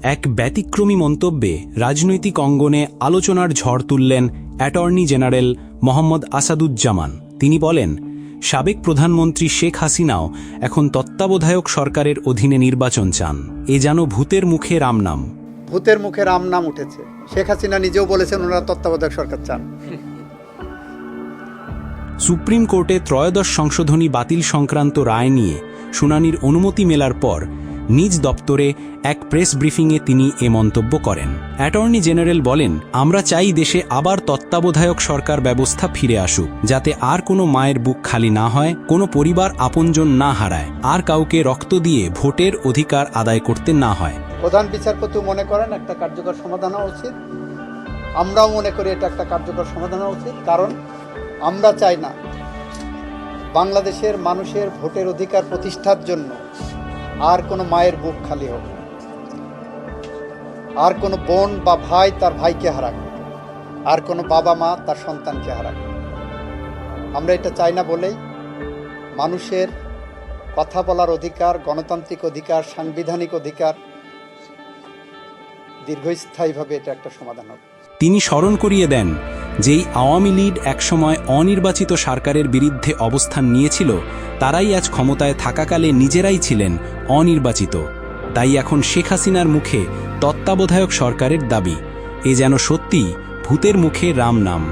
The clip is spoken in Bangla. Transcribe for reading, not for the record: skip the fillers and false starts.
এক ব্যতিক্রমী মন্তব্যে রাজনৈতিক অঙ্গনে আলোচনার ঝড় তুললেন অ্যাটর্নি জেনারেল মোহাম্মদ আসাদুজ্জামান। তিনি বলেন, সাবেক প্রধানমন্ত্রী শেখ হাসিনাও এখন তত্ত্বাবধায়ক সরকারের অধীনে নির্বাচন চান। এ যেন ভূতের মুখে রামনাম। ভূতের মুখে রামনাম উঠেছে। শেখ হাসিনা নিজেও বলেছেন ওনারা তত্ত্বাবধায়ক সরকার চান। সুপ্রিম কোর্টে ত্রয়োদশ সংশোধনী বাতিল সংক্রান্ত রায় নিয়ে শুনানির অনুমতি মেলার পর নিজ দপ্তরে এক প্রেস ব্রিফিংয়ে তিনি এ মন্তব্য করেন। অ্যাটর্নি জেনারেল বলেন, আমরা চাই দেশে আবার তত্ত্বাবধায়ক সরকার ব্যবস্থা ফিরে আসুক, যাতে আর কোনো মায়ের বুক খালি না হয়, কোনো পরিবার আপনজন না হারায়, আর কাউকে রক্ত দিয়ে ভোটের অধিকার আদায় করতে না হয়। প্রধান বিচারপতি মনে করেন একটা কার্যকর সমাধান হওয়া উচিত, আমরাও মনে করি এটা একটা কার্যকর সমাধান হওয়া উচিত। কারণ আমরা চাই না বাংলাদেশের মানুষের ভোটের অধিকার প্রতিষ্ঠার জন্য আর কোনো মায়ের বুক খালি হোক, আর কোনো বোন বা ভাই তার ভাইকে হারাক, আর কোনো বাবা মা তার সন্তানকে হারাক। আমরা এটা চাই না বলেই মানুষের কথা বলার অধিকার, গণতান্ত্রিক অধিকার, সাংবিধানিক অধিকার দীর্ঘস্থায়ীভাবে এটা একটা সমাধান হবে। তিনি স্মরণ করিয়ে দেন, যেই আওয়ামী লীগ একসময় অনির্বাচিত সরকারের বিরুদ্ধে অবস্থান নিয়েছিল, তারাই আজ ক্ষমতায় থাকাকালে নিজেরাই ছিলেন অনির্বাচিত। তাই এখন শেখ হাসিনার মুখে তত্ত্বাবধায়ক সরকারের দাবি। এ যেন সত্যি ভূতের মুখে রাম নাম।